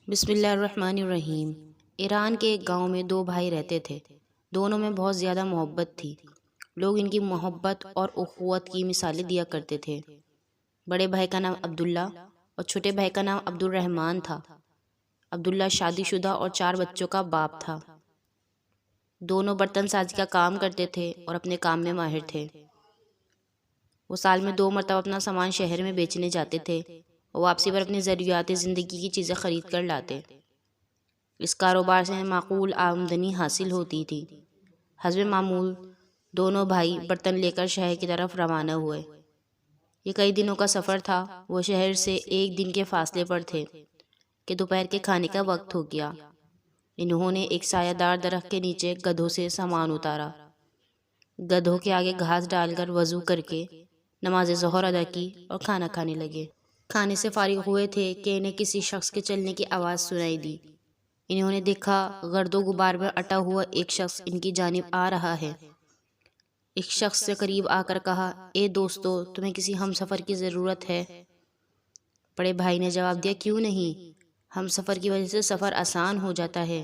بسم اللہ الرحمن الرحیم۔ ایران کے ایک گاؤں میں دو بھائی رہتے تھے۔ دونوں میں بہت زیادہ محبت تھی۔ لوگ ان کی محبت اور اخوت کی مثالیں دیا کرتے تھے۔ بڑے بھائی کا نام عبداللہ اور چھوٹے بھائی کا نام عبد الرحمن تھا۔ عبداللہ شادی شدہ اور 4 بچوں کا باپ تھا۔ دونوں برتن سازی کا کام کرتے تھے اور اپنے کام میں ماہر تھے۔ وہ سال میں 2 مرتبہ اپنا سامان شہر میں بیچنے جاتے تھے اور واپسی پر اپنی ضروریات زندگی کی چیزیں خرید کر لاتے۔ اس کاروبار سے معقول آمدنی حاصل ہوتی تھی۔ حسب معمول دونوں بھائی برتن لے کر شہر کی طرف روانہ ہوئے۔ یہ کئی دنوں کا سفر تھا۔ وہ شہر سے 1 دن کے فاصلے پر تھے کہ دوپہر کے کھانے کا وقت ہو گیا۔ انہوں نے ایک سایہ دار درخت کے نیچے گدھوں سے سامان اتارا۔ گدھوں کے آگے گھاس ڈال کر وضو کر کے نماز ظہر ادا کی اور کھانا کھانے لگے۔ کھانے سے فارغ ہوئے تھے کہ انہیں کسی شخص کے چلنے کی آواز سنائی دی۔ انہوں نے دیکھا گرد و غبار میں اٹا ہوا ایک شخص ان کی جانب آ رہا ہے۔ ایک شخص سے قریب آ کر کہا، اے دوستو، تمہیں کسی ہم سفر کی ضرورت ہے؟ بڑے بھائی نے جواب دیا، کیوں نہیں، ہم سفر کی وجہ سے سفر آسان ہو جاتا ہے۔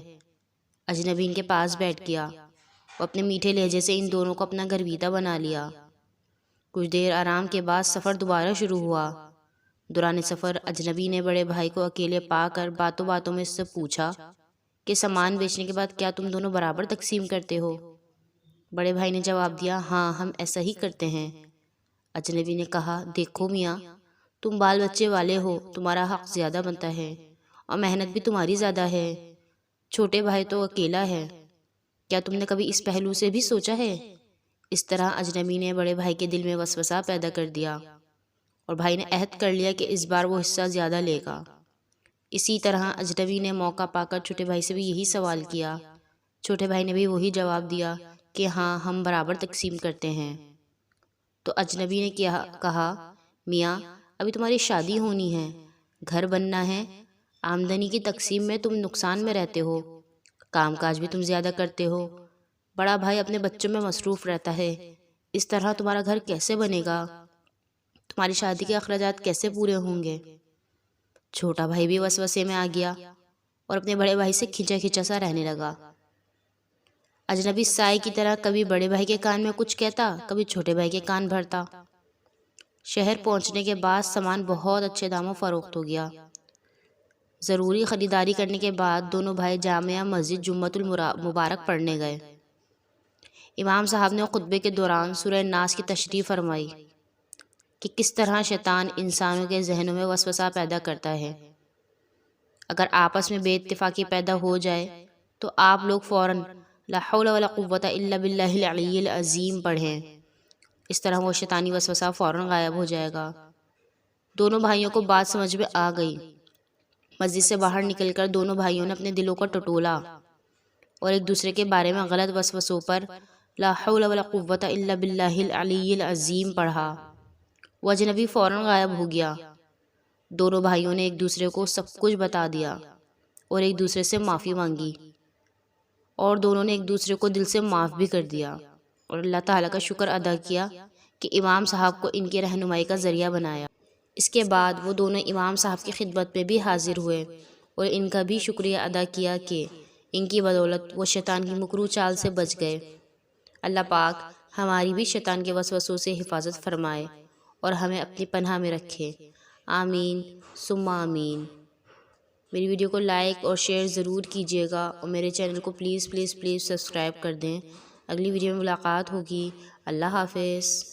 اجنبی ان کے پاس بیٹھ گیا۔ وہ اپنے میٹھے لہجے سے ان دونوں کو اپنا گرویدہ بنا لیا۔ کچھ دیر آرام کے بعد سفر دوبارہ شروع ہوا۔ دوران سفر اجنبی نے بڑے بھائی کو اکیلے پا کر باتوں باتوں میں اس سے پوچھا کہ سامان بیچنے کے بعد کیا تم دونوں برابر تقسیم کرتے ہو؟ بڑے بھائی نے جواب دیا، ہاں، ہم ایسا ہی کرتے ہیں۔ اجنبی نے کہا، دیکھو میاں، تم بال بچے والے ہو، تمہارا حق زیادہ بنتا ہے اور محنت بھی تمہاری زیادہ ہے۔ چھوٹے بھائی تو اکیلا ہے، کیا تم نے کبھی اس پہلو سے بھی سوچا ہے؟ اس طرح اجنبی نے بڑے بھائی کے دل میں وسوسہ پیدا کر دیا اور بھائی نے عہد کر لیا کہ اس بار وہ حصہ زیادہ لے گا۔ اسی طرح اجنبی نے موقع پا کر چھوٹے بھائی سے بھی یہی سوال کیا۔ چھوٹے بھائی نے بھی وہی جواب دیا کہ ہاں، ہم برابر تقسیم کرتے ہیں۔ تو اجنبی نے کہا، میاں، ابھی تمہاری شادی ہونی ہے، گھر بننا ہے، آمدنی کی تقسیم میں تم نقصان میں رہتے ہو، کام کاج بھی تم زیادہ کرتے ہو، بڑا بھائی اپنے بچوں میں مصروف رہتا ہے، اس طرح تمہارا گھر کیسے بنے گا؟ تمہاری شادی کے اخراجات کیسے پورے ہوں گے؟ چھوٹا بھائی بھی وسوسے میں آ گیا اور اپنے بڑے بھائی سے کھنچا کھنچا سا رہنے لگا۔ اجنبی سائے کی طرح کبھی بڑے بھائی کے کان میں کچھ کہتا، کبھی چھوٹے بھائی کے کان بھرتا۔ شہر پہنچنے کے بعد سامان بہت اچھے داموں فروخت ہو گیا۔ ضروری خریداری کرنے کے بعد دونوں بھائی جامعہ مسجد جمعۃ المبارک پڑھنے گئے۔ امام صاحب نے خطبے کے دوران سورہ ناس کی تشریح فرمائی کہ کس طرح شیطان انسانوں کے ذہنوں میں وسوسہ پیدا کرتا ہے۔ اگر آپس میں بے اتفاقی پیدا ہو جائے تو آپ لوگ فوراً لا حول ولا قوت الا باللہ العلی العظیم پڑھیں۔ اس طرح وہ شیطانی وسوسہ فوراً غائب ہو جائے گا۔ دونوں بھائیوں کو بات سمجھ میں آ گئی۔ مسجد سے باہر نکل کر دونوں بھائیوں نے اپنے دلوں کو ٹٹولا اور ایک دوسرے کے بارے میں غلط وسوسوں پر لا حول ولا قوت الا باللہ العلی العظیم پڑھا۔ وہ اجنبی فوراً غائب ہو گیا۔ دونوں بھائیوں نے ایک دوسرے کو سب کچھ بتا دیا اور ایک دوسرے سے معافی مانگی اور دونوں نے ایک دوسرے کو دل سے معاف بھی کر دیا اور اللہ تعالیٰ کا شکر ادا کیا کہ امام صاحب کو ان کی رہنمائی کا ذریعہ بنایا۔ اس کے بعد وہ دونوں امام صاحب کی خدمت میں بھی حاضر ہوئے اور ان کا بھی شکریہ ادا کیا کہ ان کی بدولت وہ شیطان کی مکروہ چال سے بچ گئے۔ اللہ پاک ہماری بھی شیطان کے وسوسوں سے حفاظت فرمائے اور ہمیں اپنی پناہ میں رکھے، آمین ثم آمین۔ میری ویڈیو کو لائک اور شیئر ضرور کیجیے گا اور میرے چینل کو پلیز پلیز پلیز سبسکرائب کر دیں۔ اگلی ویڈیو میں ملاقات ہوگی۔ اللہ حافظ۔